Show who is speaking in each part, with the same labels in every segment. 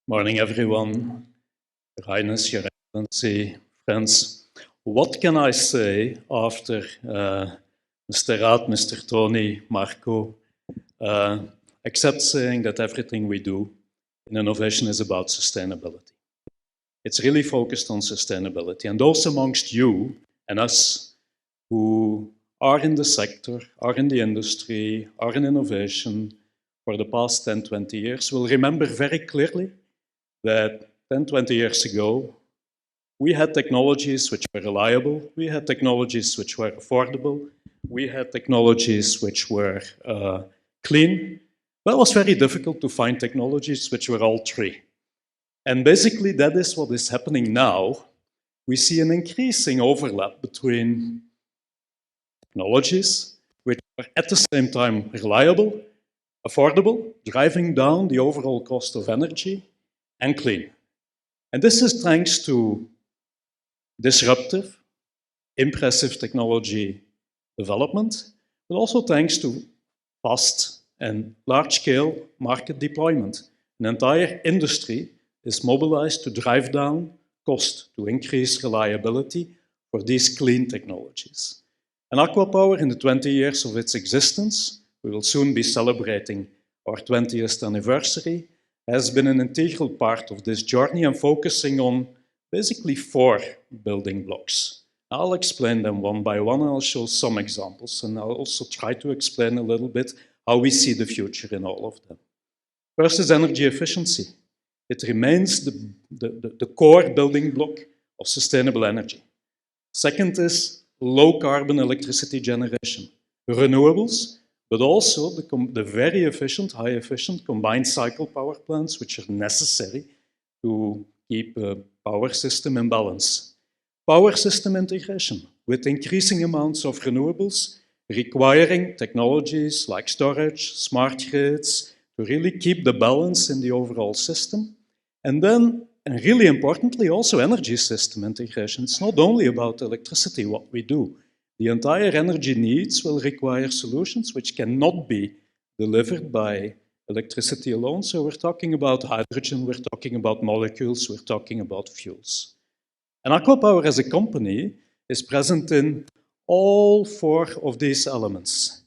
Speaker 1: Morning, everyone. Your Highness, Your Excellency, friends. What can I say after Mr. Raad, Mr. Tony, Marco, except saying that everything we do in innovation is about sustainability. It's really focused on sustainability. And those amongst you and us who are in the sector, are in the industry, are in innovation for the past 10, 20 years will remember very clearly that 10, 20 years ago, we had technologies which were reliable, we had technologies which were affordable, we had technologies which were clean. But it was very difficult to find technologies which were all three. And basically, that is what is happening now. We see an increasing overlap between technologies which are at the same time reliable, affordable, driving down the overall cost of energy, and clean. And this is thanks to disruptive, impressive technology development, but also thanks to fast and large-scale market deployment. An entire industry is mobilized to drive down cost, to increase reliability for these clean technologies. And ACWA Power, in the 20 years of its existence, we will soon be celebrating our 20th anniversary, has been an integral part of this journey and focusing on basically 4 building blocks. I'll explain them one by one, and I'll show some examples, and I'll also try to explain a little bit how we see the future in all of them. First is energy efficiency. It remains the core building block of sustainable energy. Second is low carbon electricity generation. Renewables, but also the very efficient, high efficient combined cycle power plants which are necessary to keep a power system in balance. Power system integration with increasing amounts of renewables requiring technologies like storage, smart grids to really keep the balance in the overall system. And then, and really importantly, also energy system integration. It's not only about electricity, what we do. The entire energy needs will require solutions which cannot be delivered by electricity alone. So we're talking about hydrogen, we're talking about molecules, we're talking about fuels. And ACWA Power as a company is present in all 4 of these elements.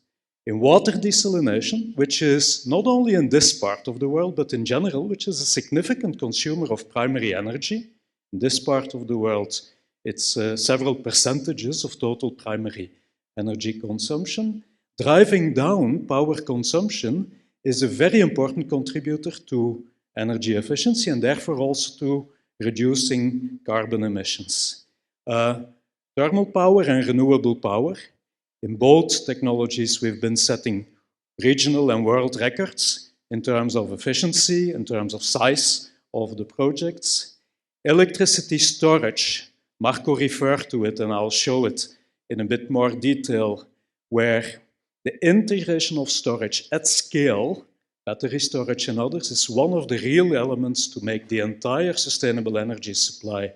Speaker 1: In water desalination, which is not only in this part of the world, but in general, which is a significant consumer of primary energy. In this part of the world, it's several percentages of total primary energy consumption. Driving down power consumption is a very important contributor to energy efficiency and therefore also to reducing carbon emissions. Thermal power and renewable power. In both technologies, we've been setting regional and world records in terms of efficiency, in terms of size of the projects. Electricity storage. Marco referred to it, and I'll show it in a bit more detail, where the integration of storage at scale, battery storage and others, is one of the real elements to make the entire sustainable energy supply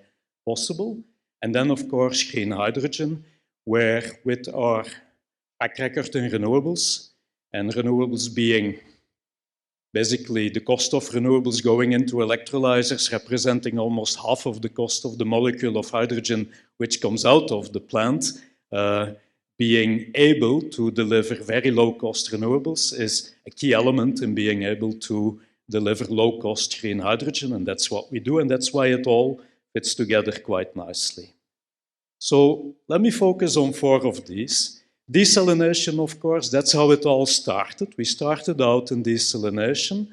Speaker 1: possible. And then, of course, green hydrogen, where with our track record in renewables, and renewables being basically the cost of renewables going into electrolyzers representing almost half of the cost of the molecule of hydrogen which comes out of the plant, being able to deliver very low-cost renewables is a key element in being able to deliver low-cost green hydrogen, and that's what we do, and that's why it all fits together quite nicely. So let me focus on 4 of these. Desalination, of course, that's how it all started. We started out in desalination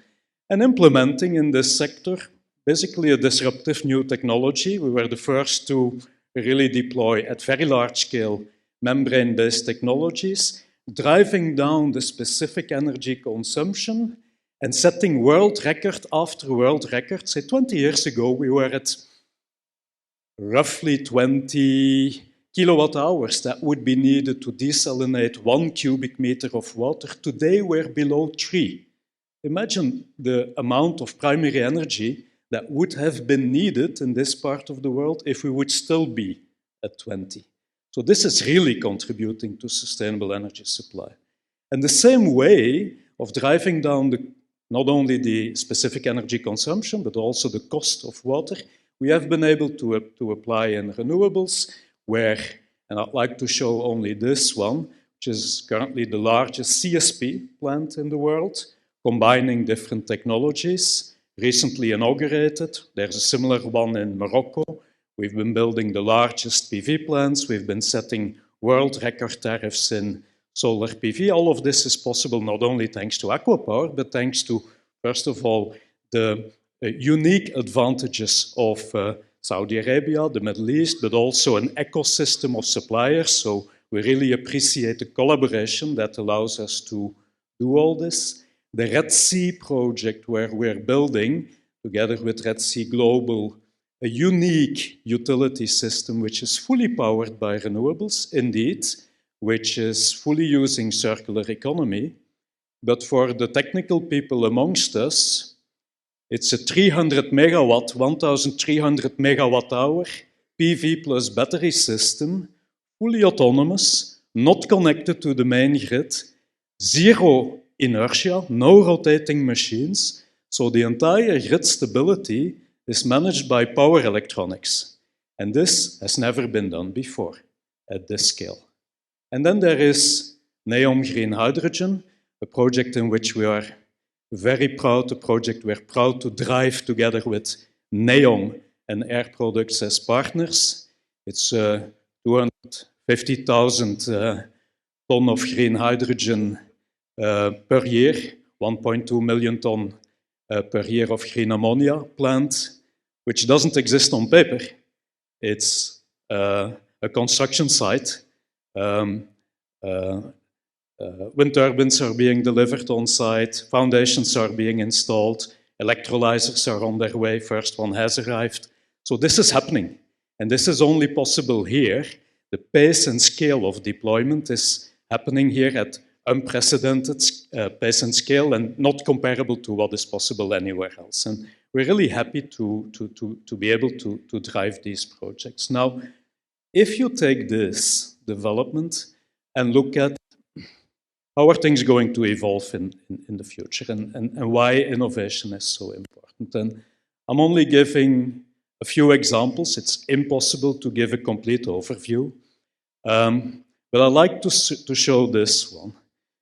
Speaker 1: and implementing in this sector basically a disruptive new technology. We were the first to really deploy at very large scale membrane-based technologies, driving down the specific energy consumption and setting world record after world record. Say 20 years ago, we were at roughly 20 kilowatt hours that would be needed to desalinate 1 cubic meter of water. Today, we're below 3. Imagine the amount of primary energy that would have been needed in this part of the world if we would still be at 20. So this is really contributing to sustainable energy supply. And the same way of driving down the not only the specific energy consumption, but also the cost of water, we have been able to apply in renewables where, and I'd like to show only this one, which is currently the largest CSP plant in the world, combining different technologies, recently inaugurated. There's a similar one in Morocco. We've been building the largest PV plants. We've been setting world record tariffs in solar PV. All of this is possible not only thanks to ACWA Power, but thanks to, first of all, the unique advantages of Saudi Arabia, the Middle East, but also an ecosystem of suppliers. So we really appreciate the collaboration that allows us to do all this. The Red Sea project, where we're building, together with Red Sea Global, a unique utility system which is fully powered by renewables, indeed, which is fully using circular economy. But for the technical people amongst us, it's a 300 megawatt, 1,300 megawatt hour PV plus battery system, fully autonomous, not connected to the main grid, zero inertia, no rotating machines. So the entire grid stability is managed by power electronics. And this has never been done before at this scale. And then there is Neom Green Hydrogen, a project in which we are very proud, a project we're proud to drive together with Neom and Air Products as partners. It's 250,000 ton of green hydrogen per year, 1.2 million ton per year of green ammonia plant, which doesn't exist on paper. It's a construction site. Wind turbines are being delivered on site, foundations are being installed, electrolyzers are on their way, first one has arrived. So this is happening, and this is only possible here. The pace and scale of deployment is happening here at unprecedented pace and scale and not comparable to what is possible anywhere else. And we're really happy to be able to drive these projects. Now, if you take this development and look at how are things going to evolve in the future and why innovation is so important. And I'm only giving a few examples. It's impossible to give a complete overview. But I'd like to show this one.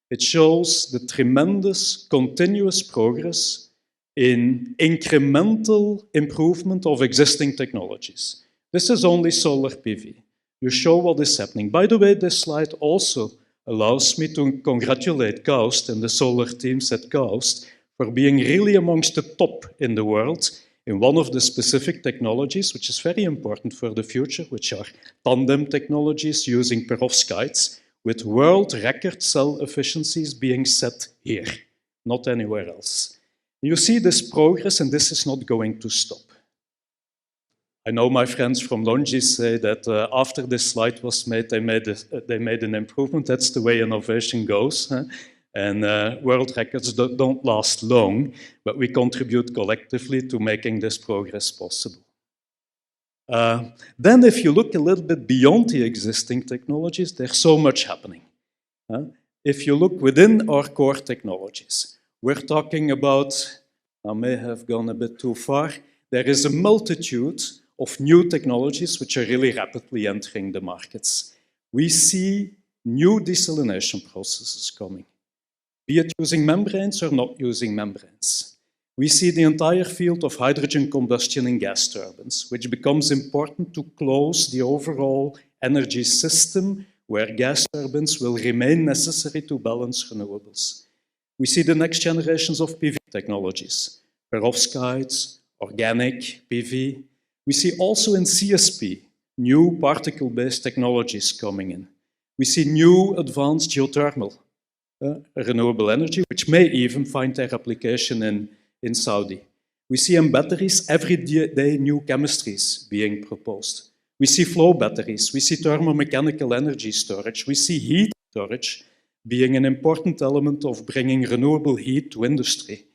Speaker 1: It shows the tremendous continuous progress in incremental improvement of existing technologies. This is only solar PV. You show what is happening. By the way, this slide also allows me to congratulate KAUST and the solar teams at KAUST for being really amongst the top in the world in one of the specific technologies, which is very important for the future, which are tandem technologies using perovskites, with world record cell efficiencies being set here, not anywhere else. You see this progress, and this is not going to stop. I know my friends from Longi say that after this slide was made, they made an improvement. That's the way innovation goes. Huh? And world records don't last long, but we contribute collectively to making this progress possible. Then if you look a little bit beyond the existing technologies, there's so much happening. If you look within our core technologies, we're talking about, I may have gone a bit too far, there is a multitude of new technologies which are really rapidly entering the markets. We see new desalination processes coming, be it using membranes or not using membranes. We see the entire field of hydrogen combustion in gas turbines, which becomes important to close the overall energy system where gas turbines will remain necessary to balance renewables. We see the next generations of PV technologies, perovskites, organic PV. We see also in CSP, new particle-based technologies coming in. We see new advanced geothermal renewable energy, which may even find their application in Saudi. We see in batteries every day new chemistries being proposed. We see flow batteries, we see thermomechanical energy storage, we see heat storage being an important element of bringing renewable heat to industry.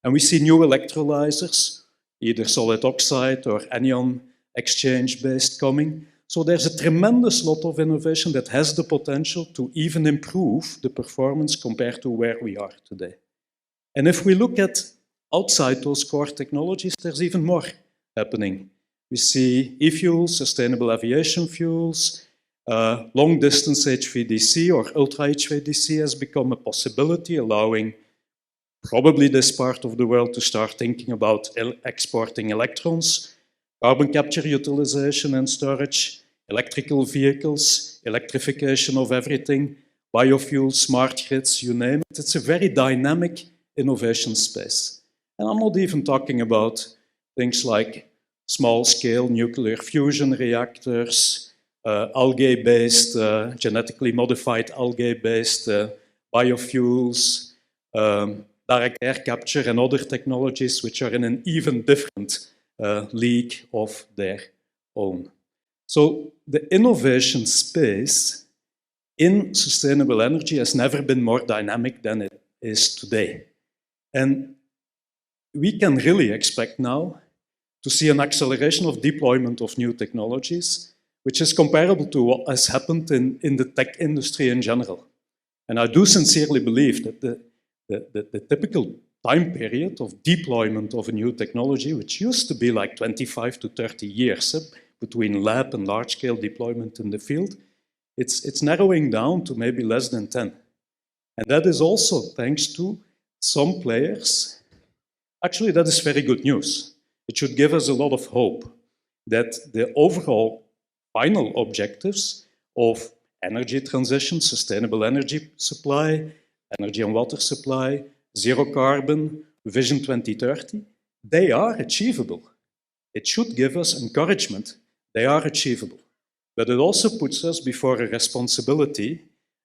Speaker 1: And we see new electrolyzers, either solid oxide or anion exchange-based coming. So there's a tremendous lot of innovation that has the potential to even improve the performance compared to where we are today. And if we look at outside those core technologies, there's even more happening. We see e-fuels, sustainable aviation fuels, long-distance HVDC or ultra-HVDC has become a possibility, allowing probably this part of the world to start thinking about exporting electrons, carbon capture utilization and storage, electrical vehicles, electrification of everything, biofuels, smart grids, you name it. It's a very dynamic innovation space. And I'm not even talking about things like small-scale nuclear fusion reactors, algae-based, genetically modified algae-based biofuels, direct air capture and other technologies which are in an even different league of their own. So the innovation space in sustainable energy has never been more dynamic than it is today. And we can really expect now to see an acceleration of deployment of new technologies, which is comparable to what has happened in the tech industry in general. And I do sincerely believe that the typical time period of deployment of a new technology, which used to be like 25 to 30 years between lab and large-scale deployment in the field, it's narrowing down to maybe less than 10. And that is also thanks to some players. Actually, that is very good news. It should give us a lot of hope that the overall final objectives of energy transition, sustainable energy supply, energy and water supply, zero carbon, Vision 2030, they are achievable. It should give us encouragement. They are achievable. But it also puts us before a responsibility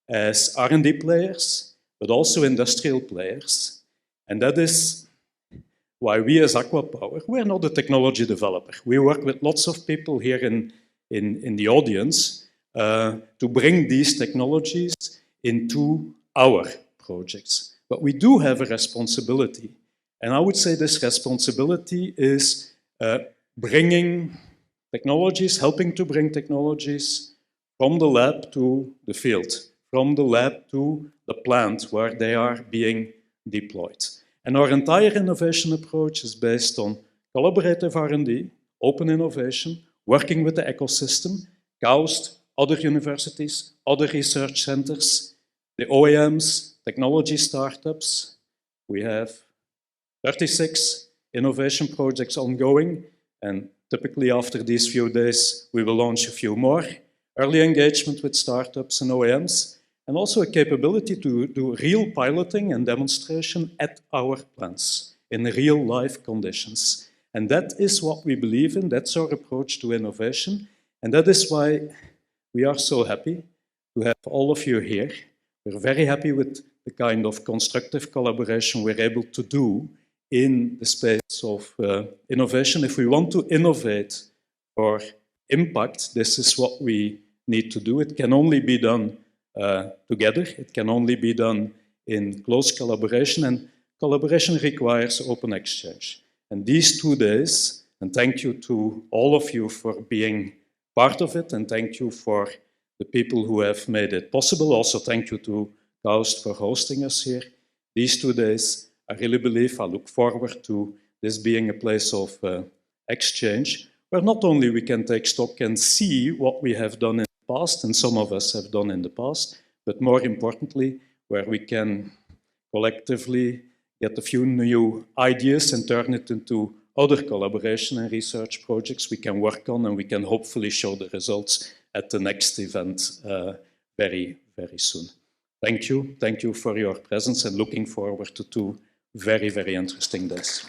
Speaker 1: as R&D players, but also industrial players. And that is why we as ACWA Power, we're not a technology developer. We work with lots of people here in the audience to bring these technologies into our projects. But we do have a responsibility. And I would say this responsibility is bringing technologies, helping to bring technologies from the lab to the field, from the lab to the plant where they are being deployed. And our entire innovation approach is based on collaborative R&D, open innovation, working with the ecosystem, KAUST, other universities, other research centers, the OEMs, technology startups. We have 36 innovation projects ongoing, and typically after these few days, we will launch a few more. Early engagement with startups and OEMs, and also a capability to do real piloting and demonstration at our plants in real life conditions. And that is what we believe in. That's our approach to innovation. And that is why we are so happy to have all of you here. We're very happy with the kind of constructive collaboration we're able to do in the space of innovation. If we want to innovate for impact, this is what we need to do. It can only be done together. It can only be done in close collaboration, and collaboration requires open exchange. And these 2 days, and thank you to all of you for being part of it, and thank you for the people who have made it possible. Also, thank you to KAUST for hosting us here. These 2 days, I really believe, I look forward to this being a place of exchange, where not only we can take stock and see what we have done in the past, and some of us have done in the past, but more importantly, where we can collectively get a few new ideas and turn it into other collaboration and research projects we can work on, and we can hopefully show the results at the next event very, very soon. Thank you. Thank you for your presence, and looking forward to 2 very, very interesting days.